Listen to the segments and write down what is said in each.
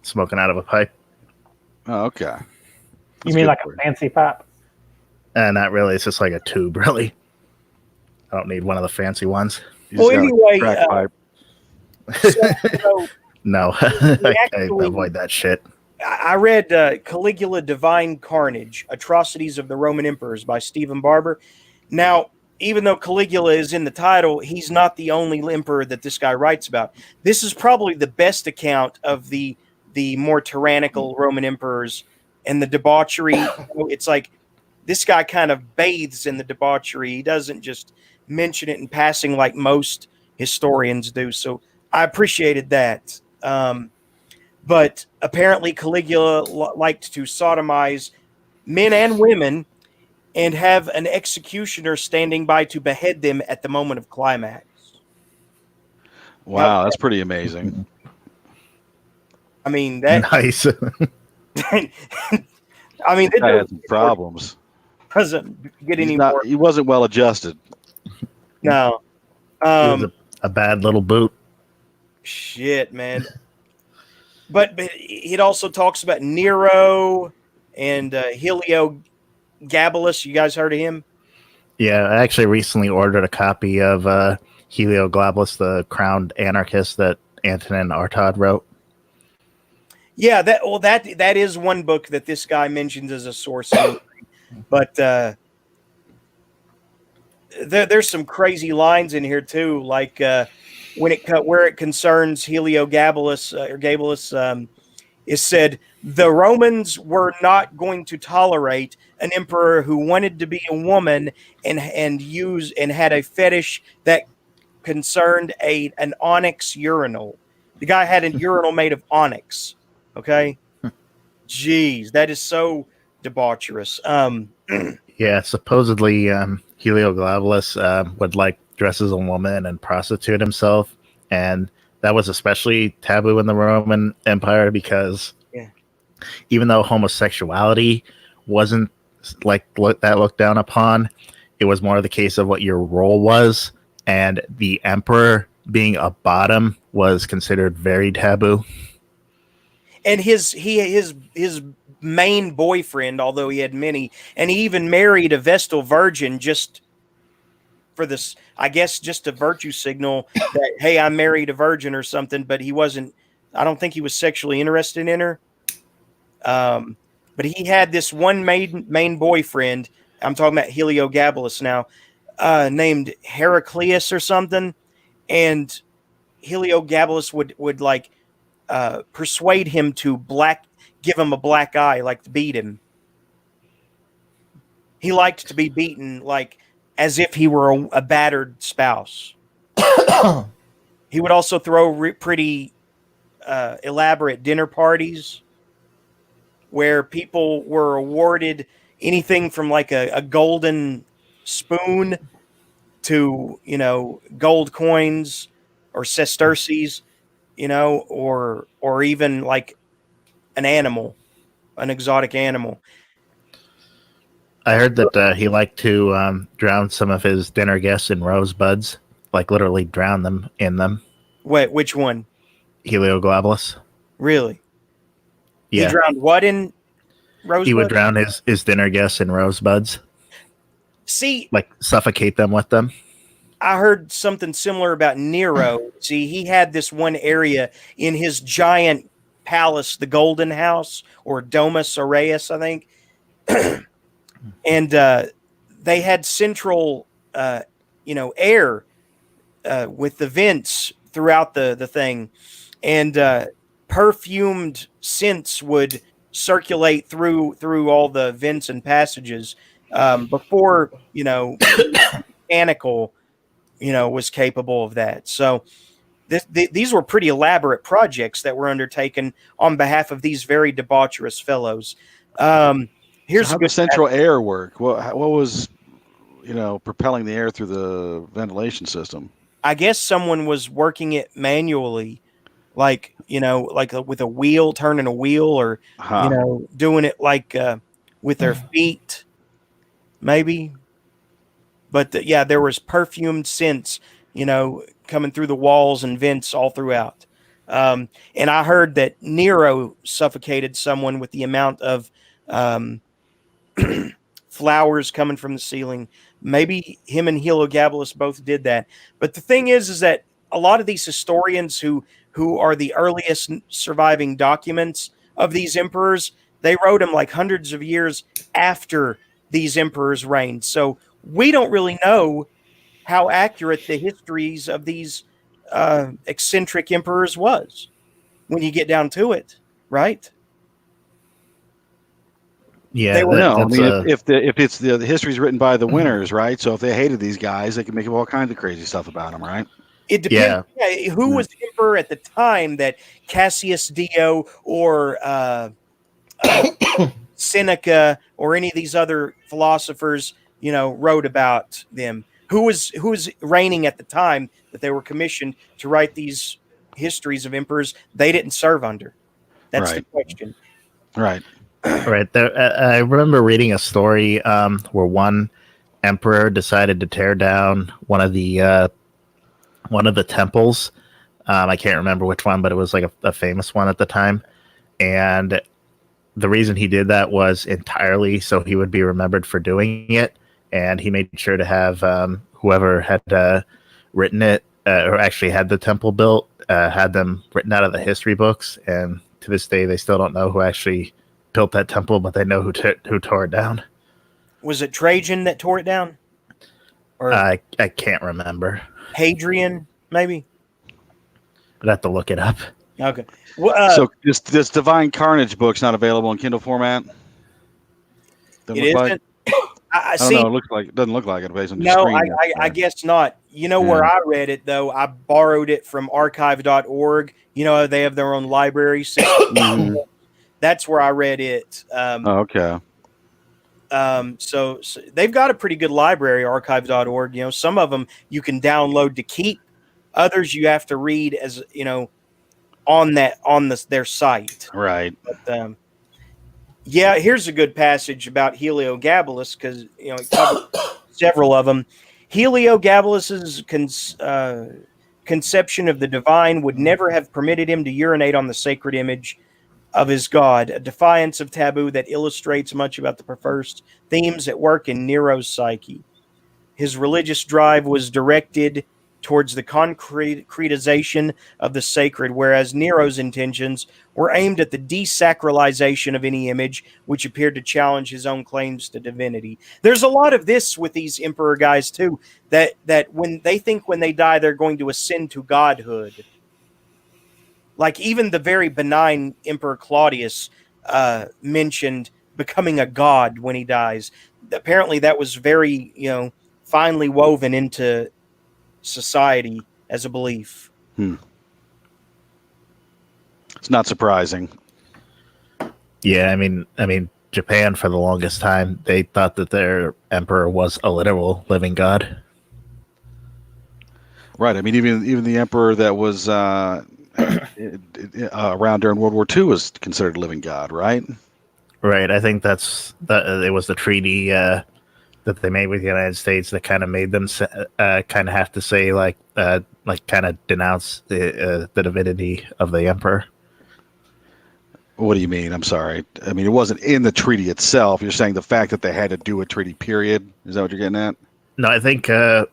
smoking out of a pipe. Oh, okay. You mean like a fancy pipe? Not really. It's just like a tube, really. I don't need one of the fancy ones. Well, anyway, no, I can't avoid that shit. I read Caligula Divine Carnage, Atrocities of the Roman Emperors by Stephen Barber. Now, even though Caligula is in the title, he's not the only emperor that this guy writes about. This is probably the best account of the more tyrannical Roman emperors and the debauchery. It's like this guy kind of bathes in the debauchery. He doesn't just mention it in passing like most historians do. So I appreciated that. But apparently Caligula liked to sodomize men and women and have an executioner standing by to behead them at the moment of climax. Wow, that's pretty amazing. I mean, that nice. I mean, it had some problems. Doesn't get any more. He wasn't well adjusted. No. He was a bad little boot. Shit, man. But it also talks about Nero and Heliogabalus. You guys heard of him? Yeah, I actually recently ordered a copy of Heliogabalus, the crowned anarchist that Antonin Artaud wrote. Yeah, that is one book that this guy mentions as a source. But there's some crazy lines in here too, like where it concerns Heliogabalus or Gabalus, is said the Romans were not going to tolerate an emperor who wanted to be a woman and had a fetish that concerned an onyx urinal. The guy had a urinal made of onyx. Okay, jeez, that is so debaucherous. Yeah, supposedly Heliogabalus would like dress as a woman and prostitute himself, and that was especially taboo in the Roman Empire because even though homosexuality wasn't looked down upon, it was more the case of what your role was, and the emperor being a bottom was considered very taboo. And his main boyfriend, although he had many, and he even married a Vestal virgin just for this, I guess, just a virtue signal that, hey, I married a virgin or something, but he wasn't, I don't think he was sexually interested in her. But he had this one main boyfriend, I'm talking about Heliogabalus now, named Heraclius or something, and Heliogabalus would like persuade him to give him a black eye, like to beat him. He liked to be beaten, like as if he were a battered spouse. He would also throw pretty elaborate dinner parties where people were awarded anything from like a golden spoon to, gold coins or sesterces, or even like an exotic animal. I heard that he liked to drown some of his dinner guests in rosebuds, like literally drown them in them. Wait, which one? Heliogabalus. Really? Yeah. He drowned what in rosebuds? He would drown his dinner guests in rosebuds. See, like suffocate them with them. I heard something similar about Nero. See, he had this one area in his giant palace, the Golden House, or Domus Aureus, I think. And they had central, air with the vents throughout the thing. And perfumed scents would circulate through all the vents and passages before, mechanical, was capable of that. So these were pretty elaborate projects that were undertaken on behalf of these very debaucherous fellows. Here's how does central air work? What was, propelling the air through the ventilation system? I guess someone was working it manually, like with a wheel, turning a wheel, or doing it like with their feet, maybe. But there was perfumed scents, coming through the walls and vents all throughout. And I heard that Nero suffocated someone with the amount of flowers coming from the ceiling. Maybe him and Heliogabalus both did that. But the thing is that a lot of these historians who are the earliest surviving documents of these emperors, they wrote them like hundreds of years after these emperors reigned. So we don't really know how accurate the histories of these eccentric emperors was when you get down to it, right? Yeah, No, I mean, if it's the history's written by the winners, right? So if they hated these guys, they can make up all kinds of crazy stuff about them, right? It depends. Yeah, who was emperor at the time that Cassius Dio or Seneca or any of these other philosophers, wrote about them? Who was reigning at the time that they were commissioned to write these histories of emperors they didn't serve under? That's the question. Right. Right there, I remember reading a story where one emperor decided to tear down one of the temples. I can't remember which one, but it was like a famous one at the time. And the reason he did that was entirely so he would be remembered for doing it. And he made sure to have whoever had written it or actually had the temple built had them written out of the history books. And to this day, they still don't know who actually built that temple, but they know who tore it down. Was it Trajan that tore it down? Or I can't remember. Hadrian, maybe? I'd have to look it up. Okay. Well, so this Divine Carnage book's not available in Kindle format? It isn't? I don't know. It doesn't look like it based on the no, screen. I guess not. Where I read it, though, I borrowed it from archive.org. They have their own library system. That's where I read it. Okay. So they've got a pretty good library, archive.org. Some of them you can download to keep. Others you have to read as, on their site. Right. But, yeah, here's a good passage about Heliogabalus because, it covers several of them. Heliogabalus's conception of the divine would never have permitted him to urinate on the sacred image of his god, a defiance of taboo that illustrates much about the perverse themes at work in Nero's psyche. His religious drive was directed towards the concretization of the sacred, whereas Nero's intentions were aimed at the desacralization of any image which appeared to challenge his own claims to divinity. There's a lot of this with these emperor guys too, that when they think when they die they're going to ascend to godhood. Like even the very benign Emperor Claudius mentioned becoming a god when he dies. Apparently that was very, finely woven into society as a belief. It's not surprising. Yeah, I mean, Japan for the longest time, they thought that their emperor was a literal living god. Right. I mean, even the emperor that was around during World War II was considered a living god, right? Right. I think it was the treaty that they made with the United States that kind of made them kind of have to say kind of denounce the divinity of the emperor. What do you mean? I'm sorry. I mean, it wasn't in the treaty itself. You're saying the fact that they had to do a treaty, period. Is that what you're getting at? No, I think I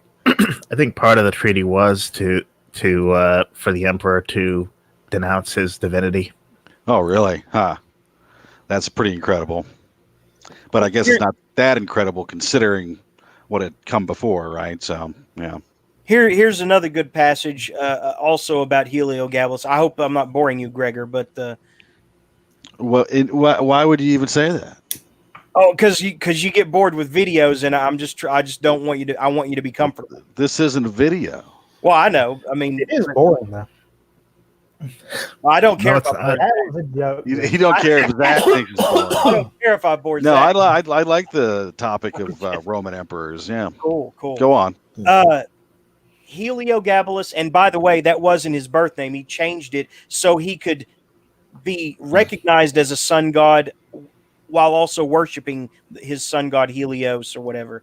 think part of the treaty was to for the emperor to denounce his divinity. Oh, really? Huh. That's pretty incredible. But I guess it's not that incredible considering what had come before, right? So, yeah. Here's another good passage also about Heliogabalus. I hope I'm not boring you, Gregor, but why would you even say that? Oh, because you get bored with videos, and I just don't want you to. I want you to be comfortable. This isn't a video. Well, I know. I mean, it is boring though. I don't care if that was a joke. You don't care if that thing is boring. I don't care if I bored. No, I like the topic of Roman emperors. Yeah. Cool. Go on. Heliogabalus, and by the way, that wasn't his birth name. He changed it so he could be recognized as a sun god while also worshiping his sun god Helios or whatever.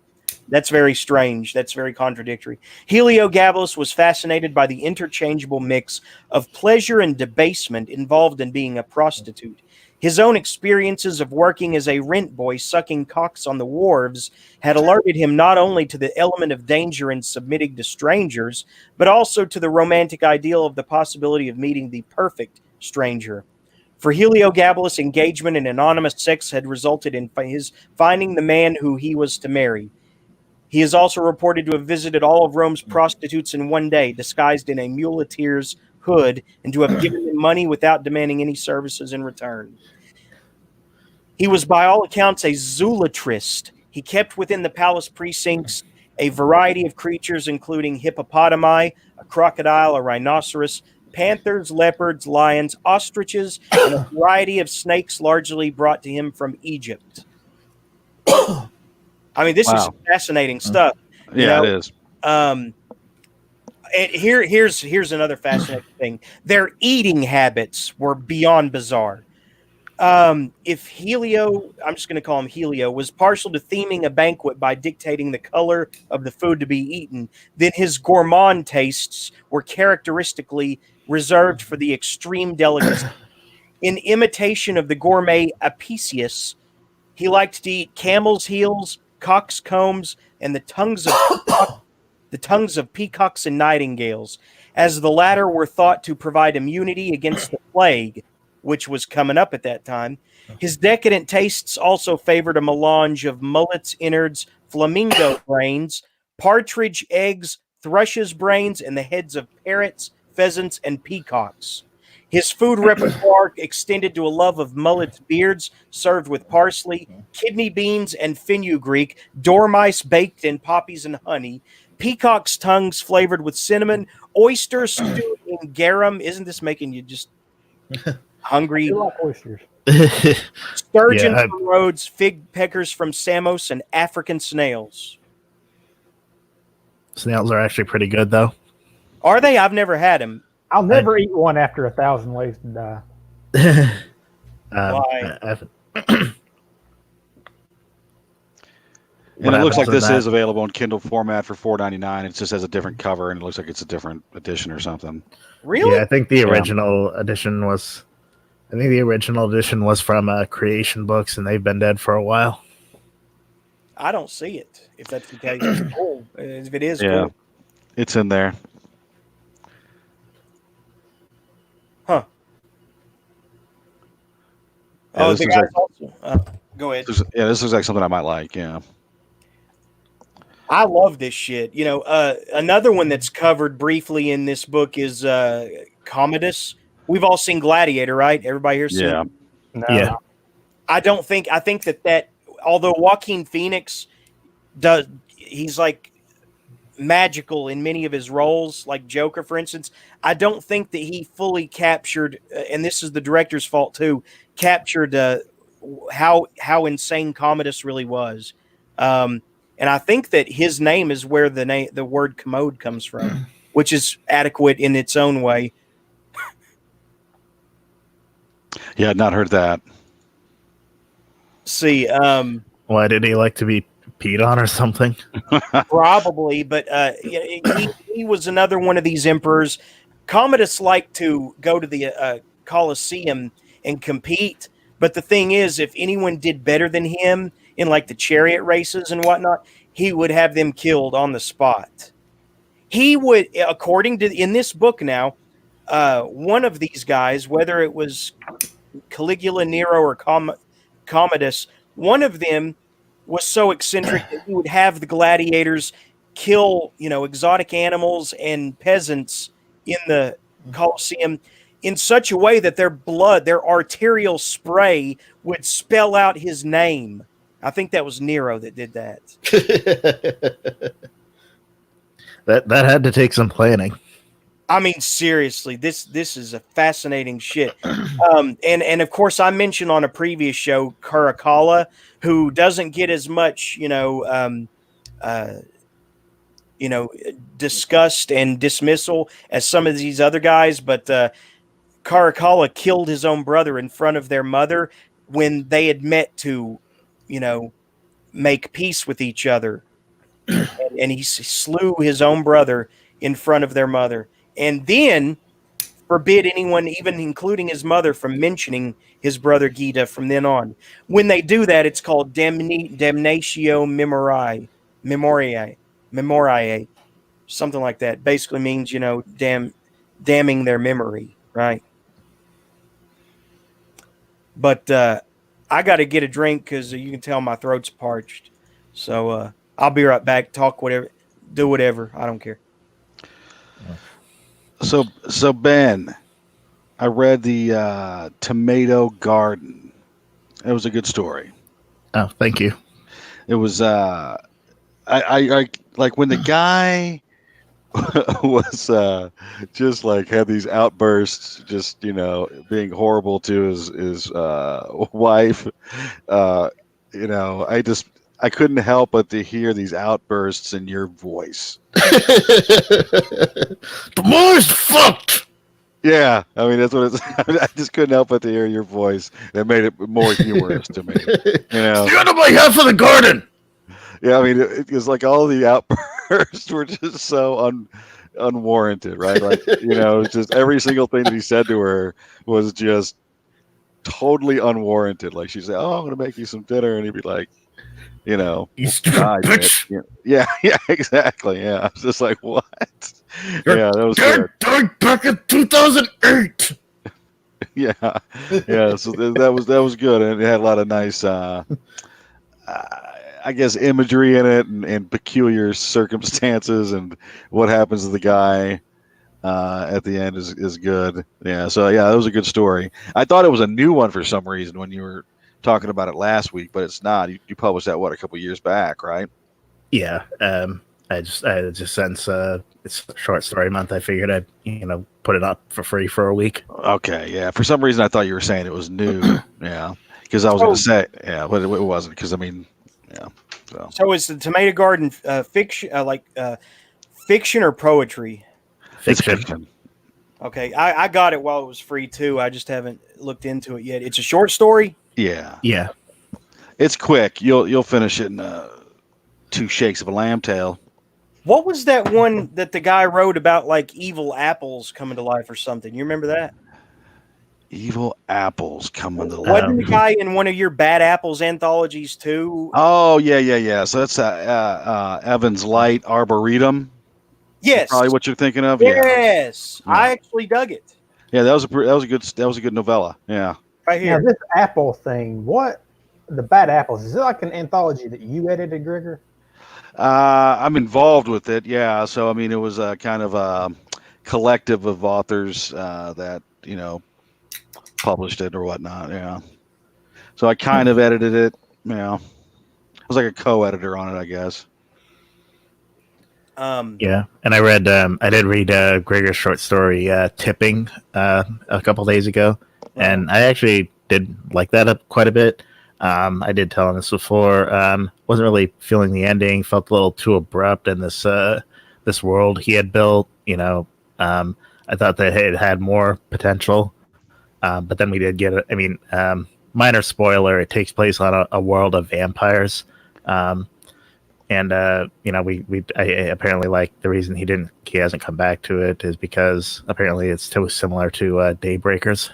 That's very strange. That's very contradictory. Heliogabalus was fascinated by the interchangeable mix of pleasure and debasement involved in being a prostitute. His own experiences of working as a rent boy sucking cocks on the wharves had alerted him not only to the element of danger in submitting to strangers, but also to the romantic ideal of the possibility of meeting the perfect stranger. For Heliogabalus, engagement in anonymous sex had resulted in his finding the man who he was to marry. He is also reported to have visited all of Rome's prostitutes in one day, disguised in a muleteer's hood, and to have given them money without demanding any services in return. He was by all accounts a zoolatrist. He kept within the palace precincts a variety of creatures, including hippopotami, a crocodile, a rhinoceros, panthers, leopards, lions, ostriches, and a variety of snakes largely brought to him from Egypt. I mean, this is fascinating stuff. Yeah, it is. And here's another fascinating thing. Their eating habits were beyond bizarre. If Helio, I'm just going to call him Helio, was partial to theming a banquet by dictating the color of the food to be eaten, then his gourmand tastes were characteristically reserved for the extreme delicacy. In imitation of the gourmet Apicius, he liked to eat camel's heels, cock's combs, and the tongues of peacocks and nightingales, as the latter were thought to provide immunity against the plague, which was coming up at that time. His decadent tastes also favored a melange of mullets' innards, flamingo brains, partridge eggs, thrushes' brains, and the heads of parrots, pheasants, and peacocks. His food repertoire extended to a love of mullets' beards served with parsley, kidney beans and fenugreek, dormice baked in poppies and honey, peacock's tongues flavored with cinnamon, oysters stewed in garum. Isn't this making you just hungry? You like oysters. Sturgeons from Rhodes, fig peckers from Samos, and African snails. Snails are actually pretty good, though. Are they? I've never had them. I'll never eat one after 1,000 ways to die. Why? And it looks like this is available in Kindle format for $4.99. It just has a different cover, and it looks like it's a different edition or something. Really? Yeah, I think the original edition was. I think the original edition was from Creation Books, and they've been dead for a while. I don't see it. If that's the case, cool. If it is, Yeah, cool. it's in there. Huh. Yeah, Oh, this the looks guys like, also. Go ahead. this looks like something I might like. Yeah. I love this shit. You know, another one that's covered briefly in this book is Commodus. We've all seen Gladiator, right? Everybody here seen Yeah. it? No. Yeah. I think that although Joaquin Phoenix he's like magical in many of his roles, like Joker, for instance, I don't think that he fully captured, and this is the director's fault too, captured how insane Commodus really was. And I think that his name is where the word commode comes from, which is adequate in its own way. Yeah, I'd not heard that. See, Why did he like to be peed on or something? probably, but he was another one of these emperors. Commodus liked to go to the Colosseum and compete, but the thing is, if anyone did better than him in like the chariot races and whatnot, he would have them killed on the spot. He would, according to in this book now, one of these guys, whether it was Caligula, Nero, or Commodus, one of them was so eccentric that he would have the gladiators kill, exotic animals and peasants in the Colosseum in such a way that their blood, their arterial spray, would spell out his name. I think that was Nero that did that. That had to take some planning. I mean, seriously, this is a fascinating shit. And of course, I mentioned on a previous show Caracalla, who doesn't get as much, disgust and dismissal as some of these other guys. But Caracalla killed his own brother in front of their mother when they had met to, make peace with each other. and he slew his own brother in front of their mother, and then forbid anyone, even including his mother, from mentioning his brother Gita from then on. When they do that, it's called damnatio memoriae, something like that. Basically means, damning their memory, right? But I got to get a drink because you can tell my throat's parched. So I'll be right back. Talk whatever, do whatever. I don't care. So Ben, I read the Tomato Garden. It was a good story. Oh, thank you. It was I like when the guy was just like had these outbursts, just being horrible to his wife. I couldn't help but to hear these outbursts in your voice. The boy's fucked. Yeah, I mean that's what it's. I just couldn't help but to hear your voice. That made it more humorous to me. Get out of my half of the garden. Yeah, I mean it was like all the outbursts were just so unwarranted, right? Like it's just every single thing that he said to her was just totally unwarranted. Like she'd say, "Oh, I'm going to make you some dinner," and he'd be like, You stupid bitch. Yeah, exactly. Yeah, I was just like, what? Your that was dad died back in 2008. Yeah. So that was good, and it had a lot of nice, I guess, imagery in it, and peculiar circumstances, and what happens to the guy at the end is good. Yeah. So yeah, that was a good story. I thought it was a new one for some reason when you were talking about it last week, but it's not. You published that a couple years back, right? Yeah. I just since it's short story month, I figured I'd put it up for free for a week. Okay, yeah. For some reason, I thought you were saying it was new. Yeah, because I was going to say but it wasn't. Because I mean, yeah. So is the Tomato Garden fiction, fiction or poetry? Fiction. Okay, I got it while it was free too. I just haven't looked into it yet. It's a short story. Yeah. It's quick. You'll finish it in 2 shakes of a lamb tail. What was that one that the guy wrote about, like evil apples coming to life or something? You remember that? Evil apples coming to life. Wasn't the guy in one of your Bad Apples anthologies too? Oh yeah. So that's Evans Light Arboretum. Yes, That's probably what you're thinking of. Yes, Yeah. I actually dug it. Yeah, that was a good novella. Yeah. Right here. Now, this apple thing, the Bad Apples, is it like an anthology that you edited, Gregor? I'm involved with it. Yeah. So I mean, it was a kind of a collective of authors that published it or whatnot. Yeah. So I kind of edited it. Yeah. I was like a co-editor on it, I guess. Yeah, and I did read Gregor's short story "Tipping" a couple days ago, and I actually did like that up quite a bit. I did tell him this before. Wasn't really feeling the ending. Felt a little too abrupt in this world he had built. I thought that it had more potential, but then we did get it. I mean, minor spoiler: it takes place on a world of vampires. And I apparently, like, the reason he hasn't come back to it is because apparently it's too similar to Daybreakers.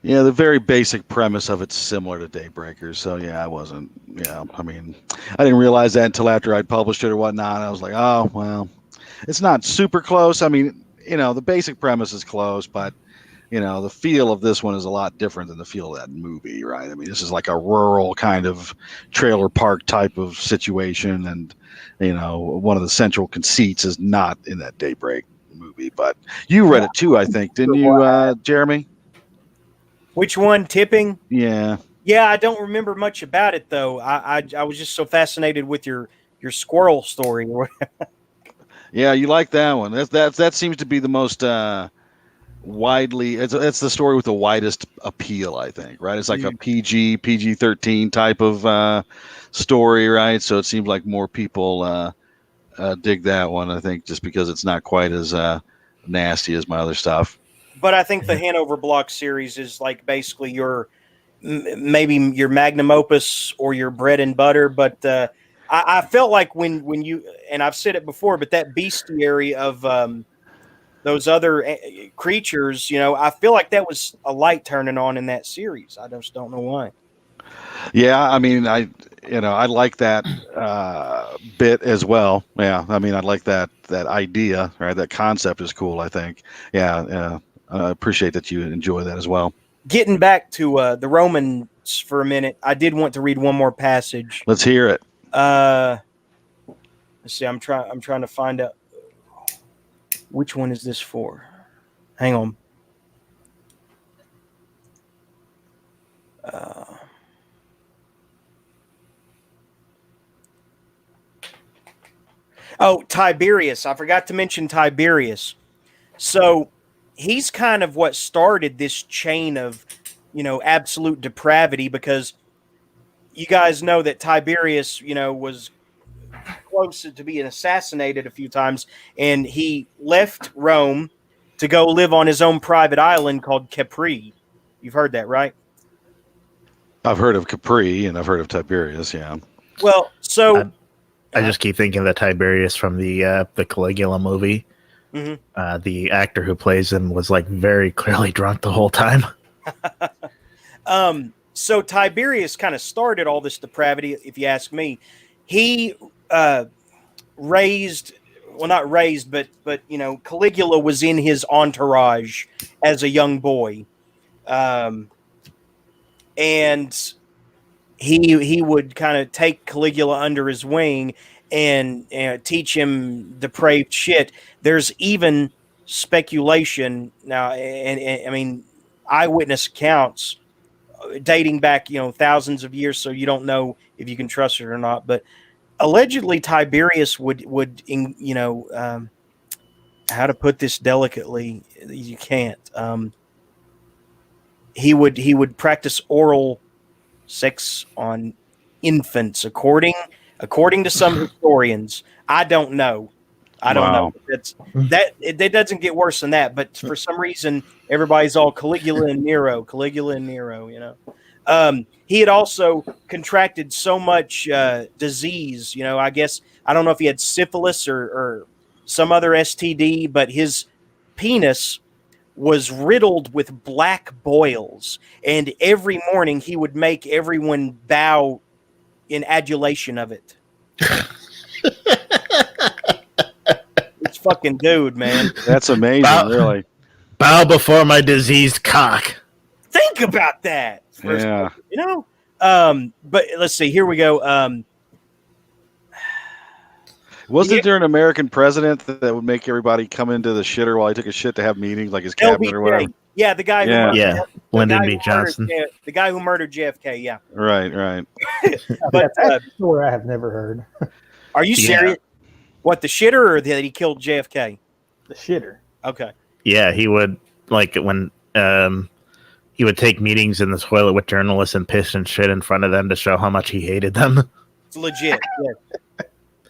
Yeah, the very basic premise of it's similar to Daybreakers. So yeah, I wasn't. Yeah, I mean, I didn't realize that until after I'd published it or whatnot. I was like, oh well, it's not super close. I mean, the basic premise is close, but the feel of this one is a lot different than the feel of that movie, right? I mean, this is like a rural kind of trailer park type of situation, and one of the central conceits is not in that Daybreak movie. But you read it too, I think, didn't you, Jeremy? Which one? Tipping? Yeah. Yeah, I don't remember much about it though. I was just so fascinated with your squirrel story. Yeah, you like that one. That seems to be the most widely. It's the story with the widest appeal, I think. Right? It's like a PG-13 type of story, right? So it seems like more people dig that one. I think just because it's not quite as nasty as my other stuff. But I think the Hanover Block series is like basically maybe your magnum opus or your bread and butter. But I felt like when you, and I've said it before, but that bestiary of those other creatures, I feel like that was a light turning on in that series. I just don't know why. Yeah, I mean, I like that bit as well. Yeah, I mean, I like that idea, right? That concept is cool, I think. Yeah, I appreciate that you enjoy that as well. Getting back to the Romans for a minute, I did want to read one more passage. Let's hear it. Let's see. I'm trying to find out which one is this for. Hang on. Tiberius. I forgot to mention Tiberius. So he's kind of what started this chain of, absolute depravity, because you guys know that Tiberius, was close to being assassinated a few times, and he left Rome to go live on his own private island called Capri. You've heard that, right? I've heard of Capri and I've heard of Tiberius. Yeah. Well, so I just keep thinking of the Tiberius from the Caligula movie. Mm-hmm. The actor who plays him was like very clearly drunk the whole time. So Tiberius kind of started all this depravity, if you ask me. He not raised, but Caligula was in his entourage as a young boy, and he would kind of take Caligula under his wing and teach him depraved shit. There's even speculation now, and I mean eyewitness accounts dating back thousands of years, so you don't know if you can trust it or not, but allegedly Tiberius would how to put this delicately, you can't, he would practice oral sex on infants, according to some historians. I don't know. I don't know. It doesn't get worse than that, but for some reason everybody's all Caligula and Nero. He had also contracted so much disease. I guess, I don't know if he had syphilis or some other STD, but his penis was riddled with black boils, and every morning he would make everyone bow in adulation of it. This fucking dude, man. That's amazing, really. Bow before my diseased cock. Think about that. Yeah. But let's see. Here we go. Wasn't there an American president that would make everybody come into the shitter while he took a shit to have meetings, like his cabinet or whatever? Yeah, the guy. Lyndon B. Johnson. The guy who murdered JFK. Yeah. Right. But that's a story I have never heard. Are you serious? What, the shitter, or that he killed JFK? The shitter. Okay. Yeah, he would, like, when he would take meetings in the toilet with journalists and piss and shit in front of them to show how much he hated them. It's legit. Yeah.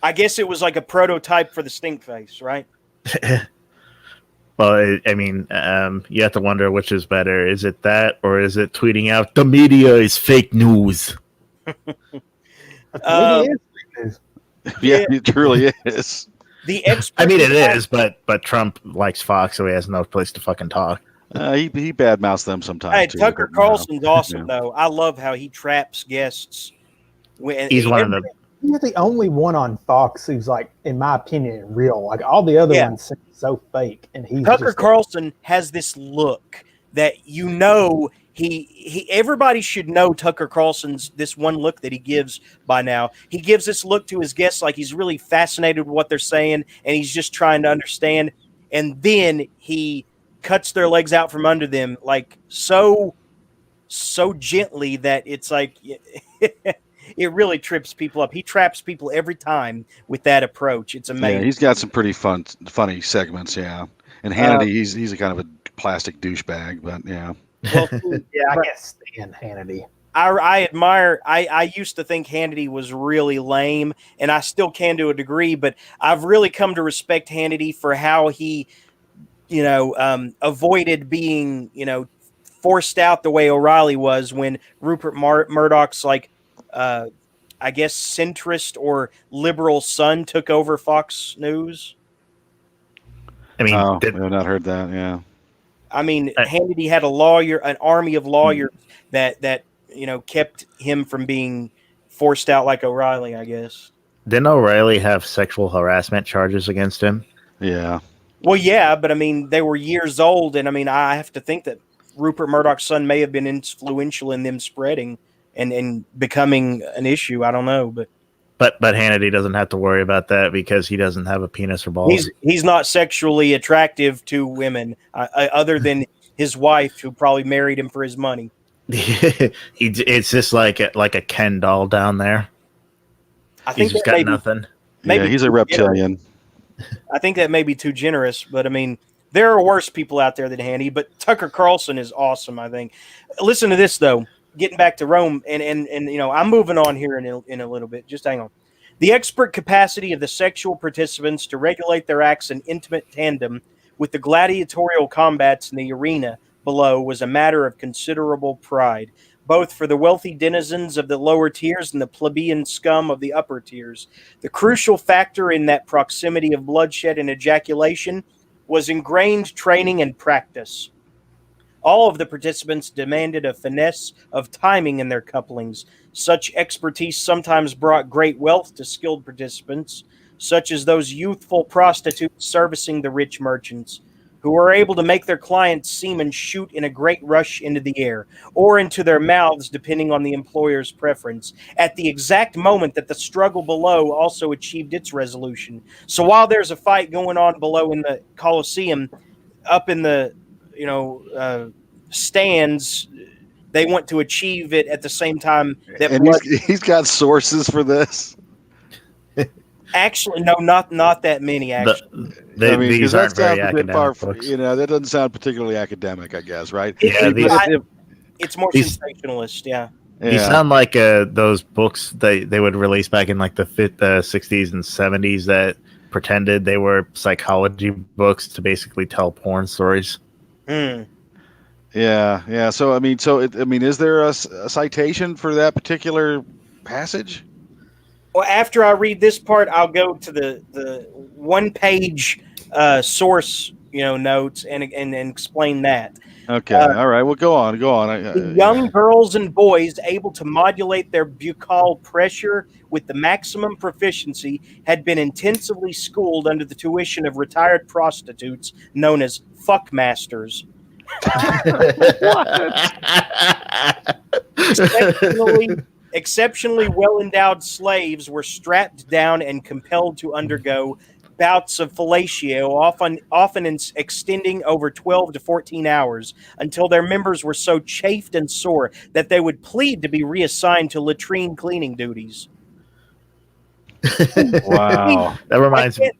I guess it was like a prototype for the stink face, right? Well, I mean, you have to wonder which is better. Is it that, or is it tweeting out, the media is fake news? It is fake news. Yeah, it truly is. I mean, it is, but Trump likes Fox, so he has no place to fucking talk. He badmouths them sometimes. Hey, too, Tucker but, Carlson's awesome, though. I love how he traps guests. He's one of the... He's the only one on Fox who's, like, in my opinion, real. Like, all the other ones seem so fake. And he's Tucker Carlson has this look that he everybody should know Tucker Carlson's this one look that he gives by now. He gives this look to his guests like he's really fascinated with what they're saying, and he's just trying to understand. And then he cuts their legs out from under them, like so gently that it's like it really trips people up. He traps people every time with that approach. It's amazing. Yeah, he's got some pretty funny segments. Yeah, and Hannity, he's a kind of a plastic douchebag, but yeah. Well, yeah, I can't stand Hannity. I admire. I used to think Hannity was really lame, and I still can to a degree. But I've really come to respect Hannity for how he, avoided being, forced out the way O'Reilly was when Rupert Murdoch's like, I I guess, centrist or liberal son took over Fox News. I mean, Oh, I've not heard that. Yeah. I mean, Hannity had an army of lawyers that kept him from being forced out like O'Reilly, I guess. didn't O'Reilly have sexual harassment charges against him? Yeah. Well, yeah, but I mean, they were years old, and I mean, I have to think that Rupert Murdoch's son may have been influential in them spreading and becoming an issue. I don't know, but Hannity doesn't have to worry about that because he doesn't have a penis or balls. he's not sexually attractive to women, other than his wife, who probably married him for his money. It's just like a Ken doll down there. I think He's just got nothing. Yeah, he's a reptilian. I think that may be too generous, but I mean, there are worse people out there than Handy. But Tucker Carlson is awesome, I think. Listen to this though. Getting back to Rome, and I'm moving on here in a little bit. Just hang on. The expert capacity of the sexual participants to regulate their acts in intimate tandem with the gladiatorial combats in the arena below was a matter of considerable pride, both for the wealthy denizens of the lower tiers and the plebeian scum of the upper tiers. The crucial factor in that proximity of bloodshed and ejaculation was ingrained training and practice. All of the participants demanded a finesse of timing in their couplings. Such expertise sometimes brought great wealth to skilled participants, such as those youthful prostitutes servicing the rich merchants, who were able to make their clients' semen shoot in a great rush into the air, or into their mouths, depending on the employer's preference, at the exact moment that the struggle below also achieved its resolution. So while there's a fight going on below in the Colosseum, up in the stands, they want to achieve it at the same time that and he's got sources for this. Actually, no, not that many. Actually, these aren't very academic books. That doesn't sound particularly academic, I guess, right? It's more sensationalist. Yeah. These sound like those books they would release back in like the 60s and 70s that pretended they were psychology books to basically tell porn stories. Yeah. So is there a citation for that particular passage? Well, after I read this part, I'll go to the one-page source, notes and explain that. Okay. All right. Well, go on. The young girls and boys able to modulate their buccal pressure with the maximum proficiency had been intensively schooled under the tuition of retired prostitutes known as fuckmasters. Exceptionally well-endowed slaves were strapped down and compelled to undergo bouts of fellatio, often extending over 12 to 14 hours, until their members were so chafed and sore that they would plead to be reassigned to latrine cleaning duties. Wow. That reminds me.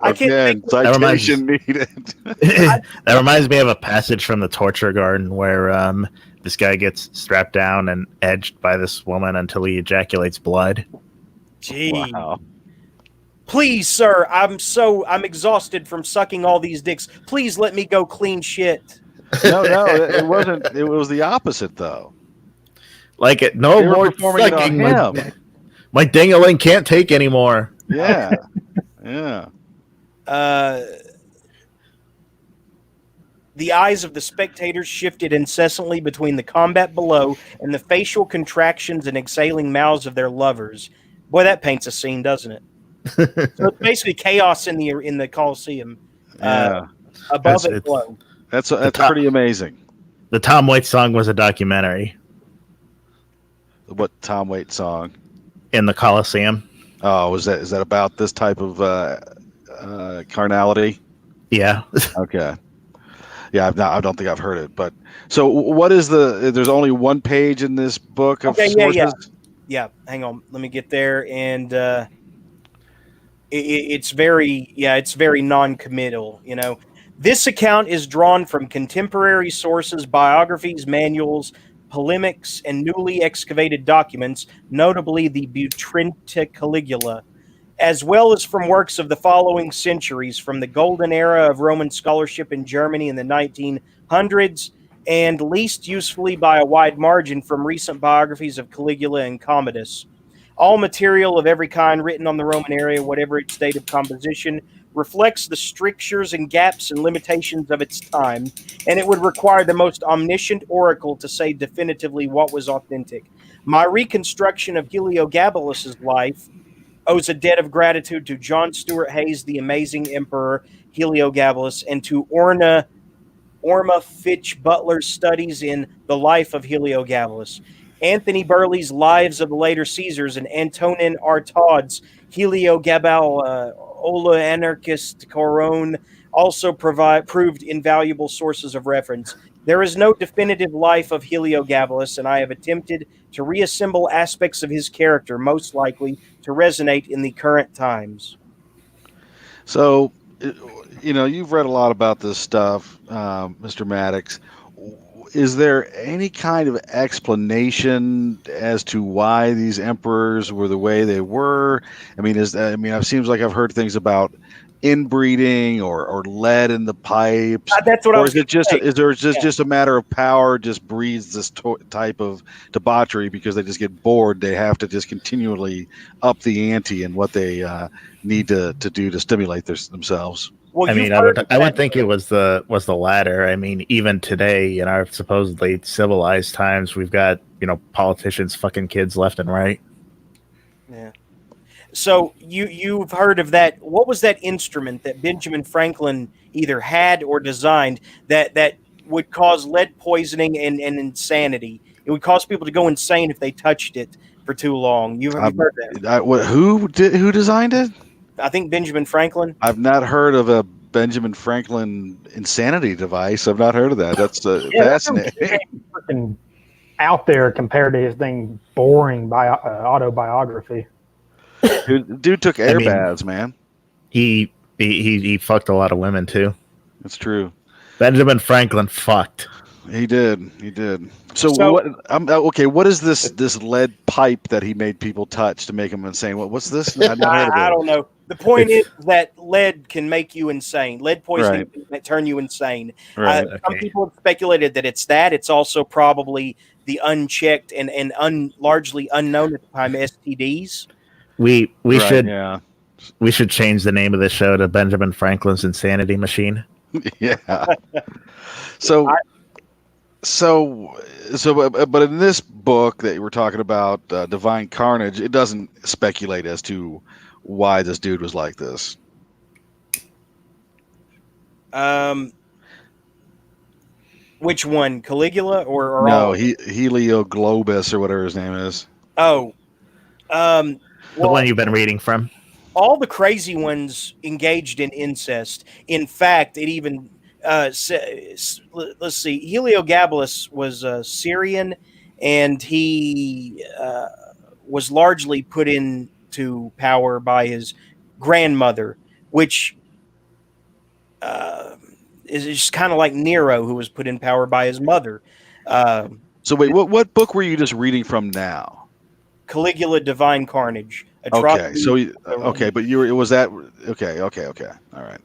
Citation needed. That reminds me of a passage from the torture garden where this guy gets strapped down and edged by this woman until he ejaculates blood. Gee. Wow. Please, sir, I'm exhausted from sucking all these dicks. Please let me go clean shit. No, it wasn't. It was the opposite, though. Like it, no more sucking. My ding-a-ling can't take anymore. Yeah. The eyes of the spectators shifted incessantly between the combat below and the facial contractions and exhaling mouths of their lovers. Boy, that paints a scene, doesn't it? So it's basically chaos in the Colosseum. Above and below. That's pretty amazing. The Tom Waits song was a documentary. What Tom Waits song? In the Colosseum. Oh, is that about this type of carnality? Yeah. Okay. Yeah, I don't think I've heard it. But so, what is there's only one page in this book of sources? Yeah. Hang on, let me get there, and it's very non-committal. This account is drawn from contemporary sources, biographies, manuals, polemics, and newly excavated documents, notably the Butrenta Caligula, as well as from works of the following centuries, from the golden era of Roman scholarship in Germany in the 1900s, and least usefully by a wide margin from recent biographies of Caligula and Commodus. All material of every kind written on the Roman area, whatever its date of composition, reflects the strictures and gaps and limitations of its time, and it would require the most omniscient oracle to say definitively what was authentic. My reconstruction of Heliogabalus's life owes a debt of gratitude to John Stuart Hayes, the amazing emperor Heliogabalus, and to Orma Fitch Butler's studies in the life of Heliogabalus, Anthony Burley's Lives of the Later Caesars, and Antonin Artaud's Heliogabalus Ola Anarchist Coron also proved invaluable sources of reference. There is no definitive life of Heliogabalus, and I have attempted to reassemble aspects of his character most likely to resonate in the current times. So, you've read a lot about this stuff, Mr. Maddox. Is there any kind of explanation as to why these emperors were the way they were? It seems like I've heard things about inbreeding or lead in the pipes. That's what I was is it just say. is there just a matter of power just breeds this type of debauchery because they just get bored? They have to just continually up the ante in what they need to do to stimulate themselves. Well, I would think it was the latter. I mean, even today in our supposedly civilized times, we've got politicians fucking kids left and right. Yeah. So you've heard of that? What was that instrument that Benjamin Franklin either had or designed that would cause lead poisoning and insanity? It would cause people to go insane if they touched it for too long. You've heard that? Who designed it? I think Benjamin Franklin. I've not heard of a Benjamin Franklin insanity device. I've not heard of that. That's fascinating. Freaking out there compared to his thing boring autobiography. Dude took air baths, man. He fucked a lot of women too. That's true. Benjamin Franklin fucked. He did. So what? What is this lead pipe that he made people touch to make them insane? What's this? I don't know. The point is that lead can make you insane. Lead poisoning can turn you insane. Right. Some people have speculated that it's that. It's also probably the unchecked and largely unknown at the time STDs. We should change the name of the show to Benjamin Franklin's Insanity Machine. Yeah. But in this book that you were talking about, Divine Carnage, it doesn't speculate as to why this dude was like this. Which one, Caligula or no? Heliogabalus or whatever his name is. Oh, the one you've been reading from. All the crazy ones engaged in incest. In fact, it even let's see. Heliogabalus was Syrian, and he was largely put into power by his grandmother, which is just kind of like Nero, who was put in power by his mother. So wait, what book were you just reading from now? Caligula, Divine Carnage. Okay, so but it was that okay, all right.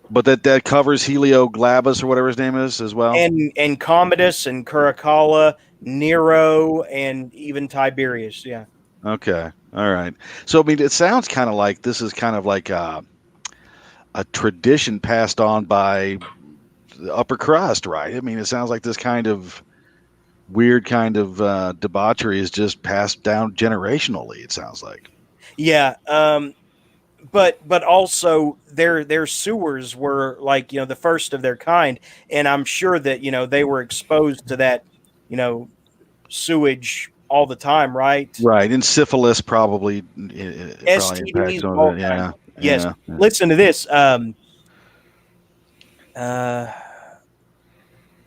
But that covers Heliogabalus or whatever his name is as well, and Commodus and Caracalla, Nero, and even Tiberius. Yeah. Okay, all right. So it sounds kind of like this is kind of like a tradition passed on by the upper crust, right? It sounds like this kind of weird kind of debauchery is just passed down generationally. It sounds like. Yeah, but also their sewers were like the first of their kind, and I'm sure that they were exposed to that sewage all the time, right? Right, and syphilis probably. STDs, probably yeah. Yes. Yeah. Listen to this.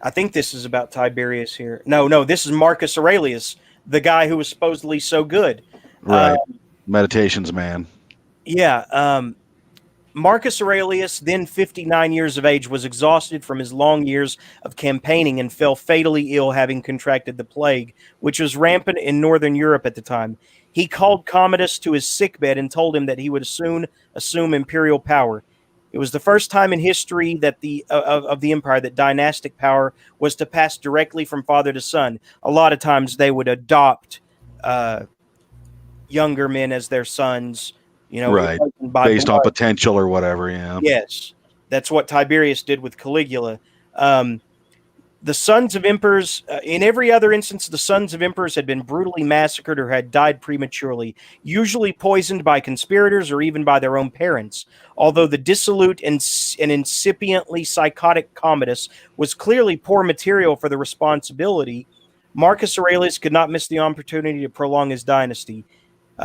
I think this is about Tiberius here. No, this is Marcus Aurelius, the guy who was supposedly so good. Right. Meditations, man. Yeah. Marcus Aurelius, then 59 years of age, was exhausted from his long years of campaigning and fell fatally ill, having contracted the plague, which was rampant in northern Europe at the time. He called Commodus to his sickbed and told him that he would soon assume imperial power. It was the first time in history that of the empire that dynastic power was to pass directly from father to son. A lot of times they would adopt younger men as their sons, Right. by Based on blood. potential or whatever. Yeah. Yes, that's what Tiberius did with Caligula. The sons of emperors, in every other instance, the sons of emperors had been brutally massacred or had died prematurely, usually poisoned by conspirators or even by their own parents. Although the dissolute and incipiently psychotic Commodus was clearly poor material for the responsibility, Marcus Aurelius could not miss the opportunity to prolong his dynasty. He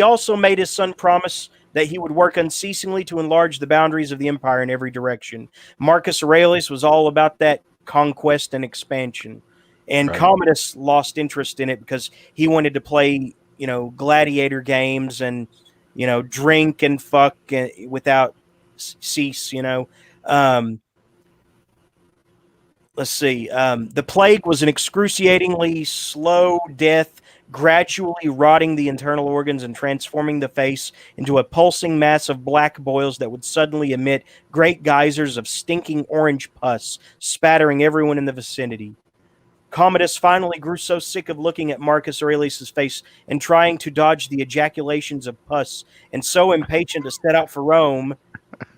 also made his son promise that he would work unceasingly to enlarge the boundaries of the empire in every direction. Marcus Aurelius was all about that conquest and expansion. And Right. Commodus lost interest in it because he wanted to play, gladiator games and, drink and fuck without cease, let's see. The plague was an excruciatingly slow death, gradually rotting the internal organs and transforming the face into a pulsing mass of black boils that would suddenly emit great geysers of stinking orange pus, spattering everyone in the vicinity. Commodus finally grew so sick of looking at Marcus Aurelius' face and trying to dodge the ejaculations of pus, and so impatient to set out for Rome,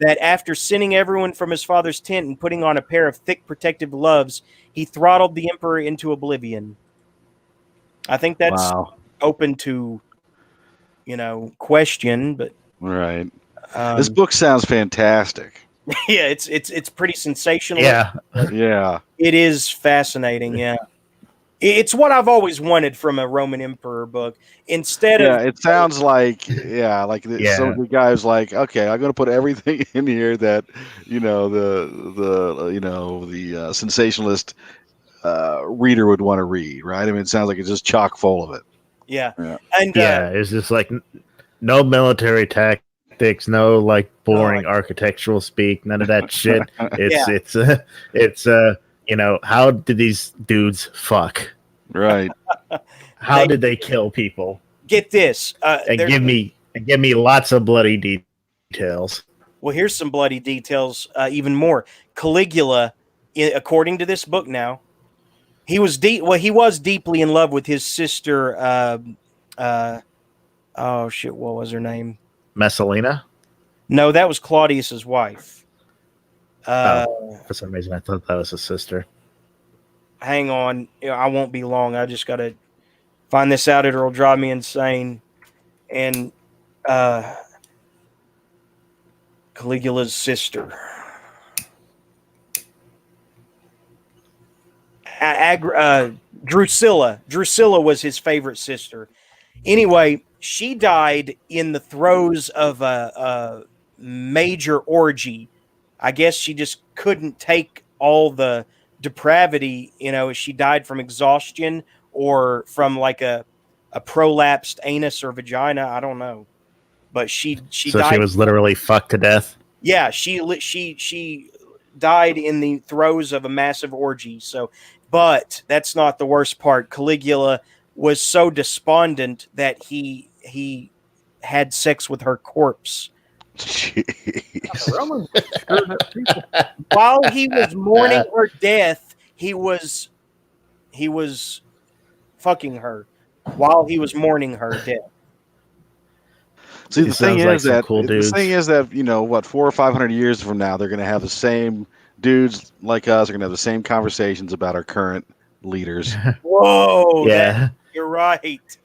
that after sending everyone from his father's tent and putting on a pair of thick protective gloves, he throttled the emperor into oblivion. I think that's open to, question, but right. This book sounds fantastic. Yeah, it's pretty sensational. Yeah. Yeah. It is fascinating. Yeah. It's what I've always wanted from a Roman emperor book. Instead of it sounds like so the guy was like, okay, I'm going to put everything in here that the sensationalist reader would want to read, right? I mean, it sounds like it's just chock full of it. Yeah. And it's just like no military tactics, no like boring architectural speak, none of that shit. It's how did these dudes fuck? Right. How did they kill people? Get this. And give me lots of bloody details. Well, here's some bloody details, even more. Caligula, according to this book now, he was deeply in love with his sister. Oh shit, what was her name? Messalina? No, that was Claudius's wife. For some reason, I thought that was his sister. Hang on, I won't be long. I just gotta find this out. It'll drive me insane. And Caligula's sister. Drusilla. Drusilla was his favorite sister. Anyway, she died in the throes of a major orgy. I guess she just couldn't take all the depravity, she died from exhaustion or from like a prolapsed anus or vagina. I don't know. But she died. She was literally fucked to death. Yeah, she died in the throes of a massive orgy. So, but that's not the worst part. Caligula was so despondent that he had sex with her corpse. While he was mourning her death, he was fucking her while he was mourning her death. See, the thing is that 400 or 500 years from now, they're going to have the same dudes like us are going to have the same conversations about our current leaders. Whoa! Yeah, you're right.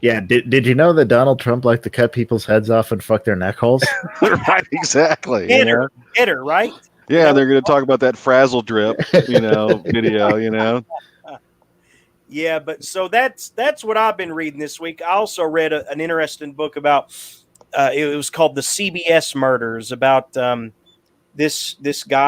Yeah, did you know that Donald Trump liked to cut people's heads off and fuck their neck holes? Right, exactly. Hit her, right? Yeah, they're going to talk about that frazzle drip, video, Yeah, but so that's what I've been reading this week. I also read an interesting book about it was called The CBS Murders, about this guy